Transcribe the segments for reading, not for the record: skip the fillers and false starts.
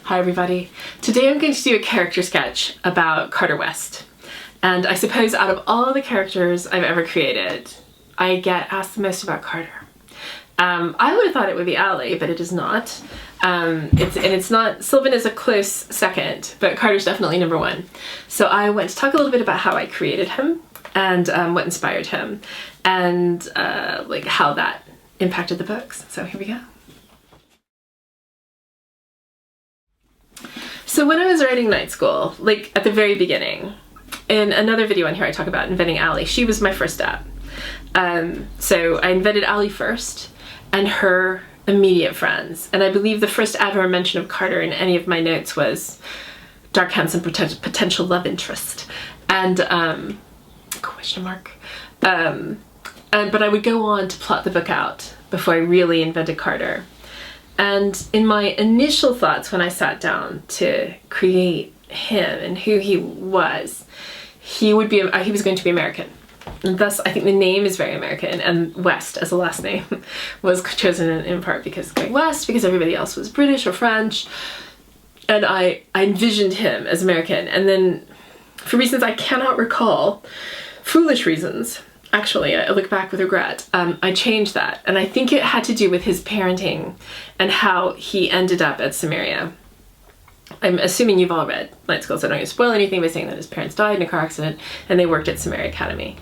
Hi everybody. Today I'm going to do a character sketch about Carter West. And I suppose out of all the characters I've ever created, I get asked the most about Carter. I would have thought it would be Allie, but it is not. It's not, Sylvan is a close second, but Carter's definitely number one. So I want to talk a little bit about how I created him and what inspired him and like how that impacted the books. So here we go. So when I was writing Night School, like at the very beginning, in another video on here I talk about inventing Allie, she was my first step. So I invented Allie first and her immediate friends. And I believe the first ever mention of Carter in any of my notes was dark, handsome, potential love interest. And question mark. But I would go on to plot the book out before I really invented Carter. And in my initial thoughts when I sat down to create him and who he was going to be American. And thus, I think the name is very American, and West as a last name was chosen in part because going West, because everybody else was British or French. And I envisioned him as American. And then, for reasons I cannot recall, foolish reasons, actually, I look back with regret, I changed that. And I think it had to do with his parenting and how he ended up at Samaria. I'm assuming you've all read Night School, so I don't want to spoil anything by saying that his parents died in a car accident and they worked at Samaria Academy.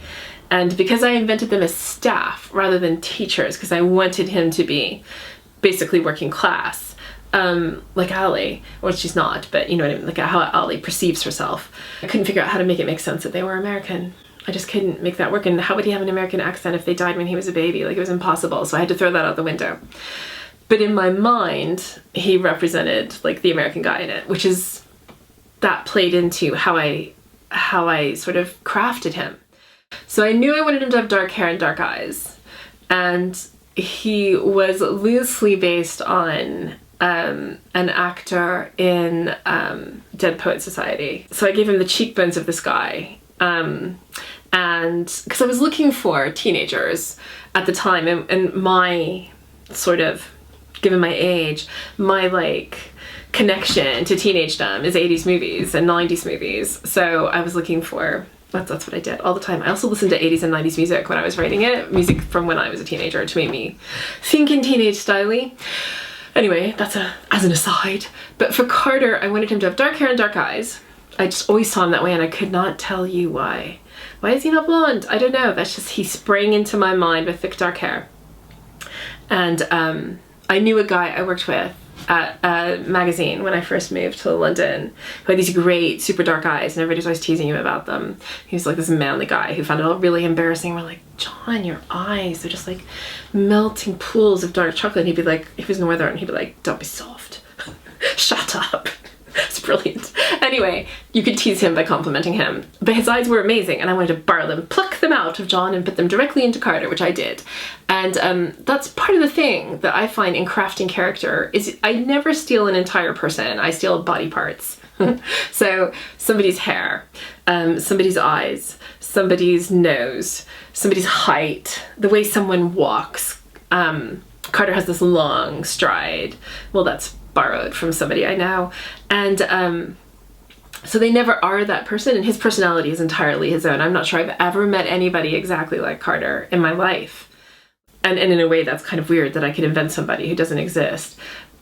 And because I invented them as staff rather than teachers, because I wanted him to be basically working class, like Allie, or she's not, but you know what I mean, like how Allie perceives herself. I couldn't figure out how to make it make sense that they were American. I just couldn't make that work. And how would he have an American accent if they died when he was a baby? Like, it was impossible. So I had to throw that out the window. But in my mind, he represented like the American guy in it, which is, that played into how I sort of crafted him. So I knew I wanted him to have dark hair and dark eyes. And he was loosely based on an actor in Dead Poet Society. So I gave him the cheekbones of this guy. And because I was looking for teenagers at the time, and my sort of, given my age, my like connection to teenagedom is 80s movies and 90s movies. So I was looking for, that's what I did all the time. I also listened to 80s and 90s music when I was writing it, music from when I was a teenager to make me think in teenage style-y. Anyway, that's as an aside. But for Carter, I wanted him to have dark hair and dark eyes. I just always saw him that way, and I could not tell you why. Why is he not blonde? I don't know. That's just, he sprang into my mind with thick dark hair. And I knew a guy I worked with at a magazine when I first moved to London who had these great super dark eyes, and everybody was always teasing him about them. He was like this manly guy who found it all really embarrassing. We're like, John, your eyes, they're just like melting pools of dark chocolate. And he'd be like, he was northern, he'd be like, don't be soft. Shut up. It's brilliant. Anyway, you could tease him by complimenting him. But his eyes were amazing, and I wanted to borrow them, pluck them out of John and put them directly into Carter, which I did. And that's part of the thing that I find in crafting character is I never steal an entire person. I steal body parts. So somebody's hair, somebody's eyes, somebody's nose, somebody's height, the way someone walks. Carter has this long stride. Well, that's borrowed from somebody I know. And so they never are that person, and his personality is entirely his own. I'm not sure I've ever met anybody exactly like Carter in my life. And in a way that's kind of weird that I could invent somebody who doesn't exist.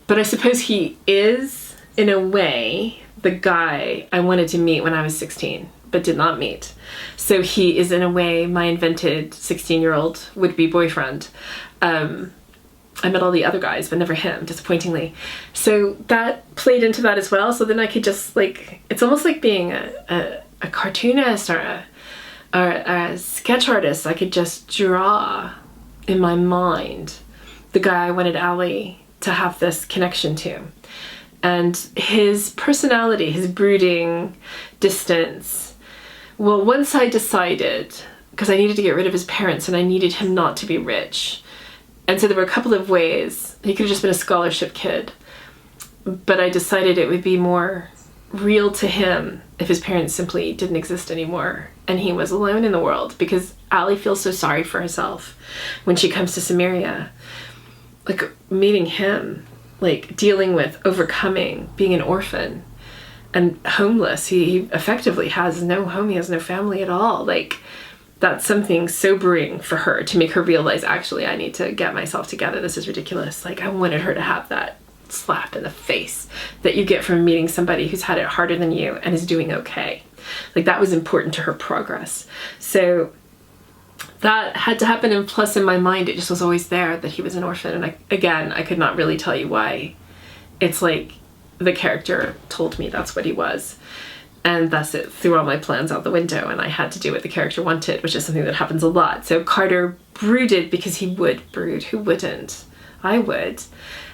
But I suppose he is, in a way, the guy I wanted to meet when I was 16, but did not meet. So he is, in a way, my invented 16-year-old would-be boyfriend. I met all the other guys, but never him, disappointingly. So that played into that as well. So then I could just like, it's almost like being a cartoonist or a sketch artist. I could just draw in my mind the guy I wanted Allie to have this connection to. And his personality, his brooding distance. Well, once I decided, because I needed to get rid of his parents and I needed him not to be rich. And so there were a couple of ways. He could have just been a scholarship kid. But I decided it would be more real to him if his parents simply didn't exist anymore and he was alone in the world, because Allie feels so sorry for herself when she comes to Samaria. Like, meeting him like dealing with overcoming being an orphan and homeless. He effectively has no home, he has no family at all. Like, that's something sobering for her, to make her realize, actually, I need to get myself together. This is ridiculous. Like, I wanted her to have that slap in the face that you get from meeting somebody who's had it harder than you and is doing okay. Like, that was important to her progress. So that had to happen. And plus, in my mind, it just was always there that he was an orphan. And I could not really tell you why. It's like the character told me that's what he was. And thus it threw all my plans out the window, and I had to do what the character wanted, which is something that happens a lot. So Carter brooded because he would brood. Who wouldn't? I would.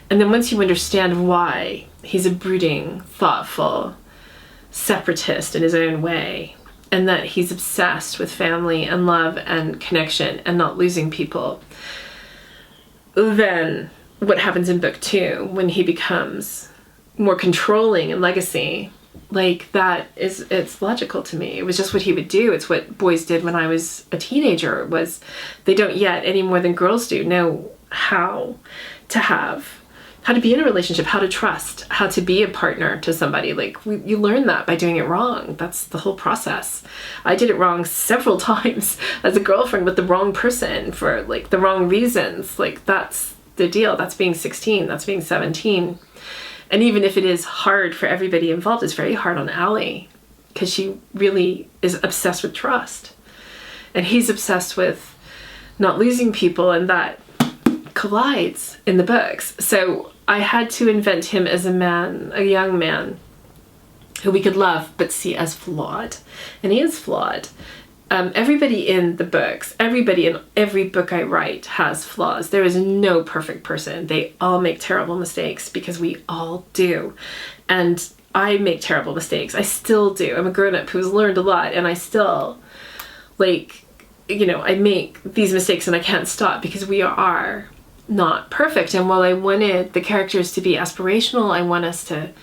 And then once you understand why, he's a brooding, thoughtful separatist in his own way, and that he's obsessed with family and love and connection and not losing people, then what happens in book 2 when he becomes more controlling in Legacy, like, that is, it's logical to me. It was just what he would do. It's what boys did when I was a teenager. Was they don't yet, any more than girls do, know how to be in a relationship, how to trust, how to be a partner to somebody. Like, you learn that by doing it wrong. That's the whole process. I did it wrong several times as a girlfriend with the wrong person for, like, the wrong reasons. Like, that's the deal. That's being 16. That's being 17. And even if it is hard for everybody involved, it's very hard on Allie, because she really is obsessed with trust. And he's obsessed with not losing people, and that collides in the books. So I had to invent him as a man, a young man, who we could love but see as flawed. And he is flawed. Everybody in the books, everybody in every book I write has flaws. There is no perfect person. They all make terrible mistakes, because we all do. And I make terrible mistakes. I still do. I'm a grown-up who's learned a lot, and I still, like, you know, I make these mistakes and I can't stop, because we are not perfect. And while I wanted the characters to be aspirational, I want us to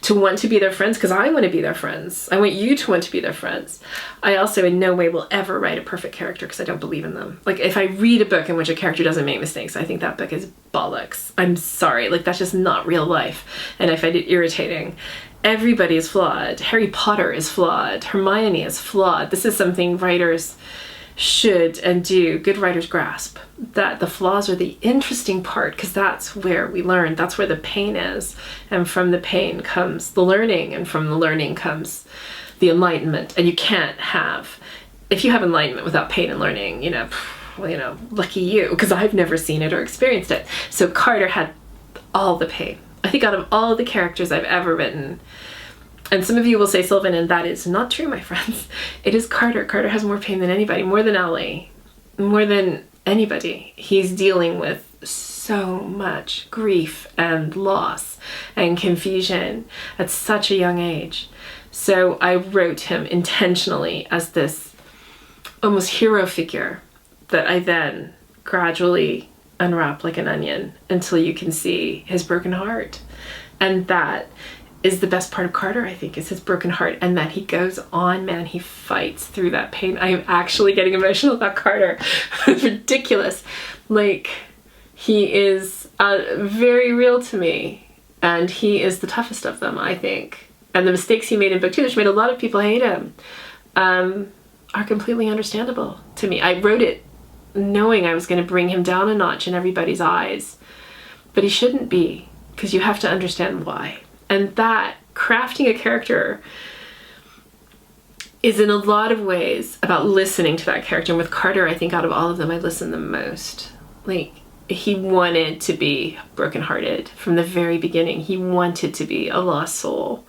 want to be their friends, because I want to be their friends. I want you to want to be their friends. I also in no way will ever write a perfect character, because I don't believe in them. Like, if I read a book in which a character doesn't make mistakes, I think that book is bollocks. I'm sorry. Like, that's just not real life. And I find it irritating. Everybody is flawed. Harry Potter is flawed. Hermione is flawed. This is something writers should and do. Good writers grasp that the flaws are the interesting part, because that's where we learn. That's where the pain is. And from the pain comes the learning, and from the learning comes the enlightenment. And you can't have, if you have enlightenment without pain and learning, well, lucky you, because I've never seen it or experienced it. So Carter had all the pain. I think out of all the characters I've ever written, and some of you will say Sylvan, and that is not true, my friends. It is Carter. Carter has more pain than anybody, more than Allie, more than anybody. He's dealing with so much grief and loss and confusion at such a young age. So I wrote him intentionally as this almost hero figure that I then gradually unwrap like an onion until you can see his broken heart. And that is the best part of Carter, I think, is his broken heart, and that he goes on, man, he fights through that pain. I am actually getting emotional about Carter. It's ridiculous. Like, he is very real to me, and he is the toughest of them, I think. And the mistakes he made in book 2, which made a lot of people hate him, are completely understandable to me. I wrote it knowing I was going to bring him down a notch in everybody's eyes, but he shouldn't be, because you have to understand why. And that crafting a character is in a lot of ways about listening to that character. And with Carter, I think out of all of them, I listened the most. Like, he wanted to be brokenhearted from the very beginning. He wanted to be a lost soul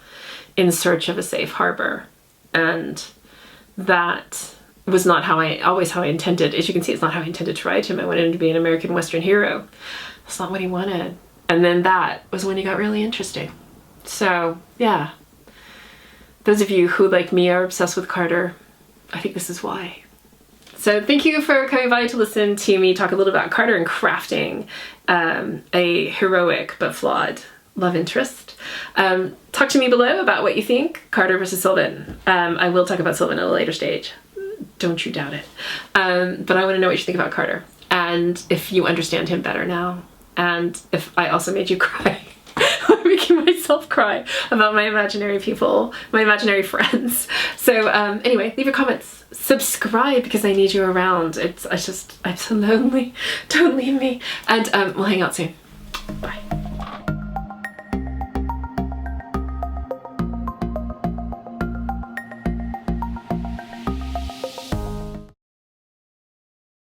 in search of a safe harbor. And that was not how I intended. As you can see, it's not how I intended to write him. I wanted him to be an American Western hero. That's not what he wanted. And then that was when he got really interesting. So, yeah, those of you who, like me, are obsessed with Carter, I think this is why. So thank you for coming by to listen to me talk a little about Carter and crafting a heroic but flawed love interest. Talk to me below about what you think, Carter versus Sylvan. I will talk about Sylvan at a later stage. Don't you doubt it. But I want to know what you think about Carter, and if you understand him better now, and if I also made you cry. making myself cry about my imaginary people, my imaginary friends. So anyway, leave your comments, subscribe because I need you around. I'm so lonely. Don't leave me. And we'll hang out soon. Bye.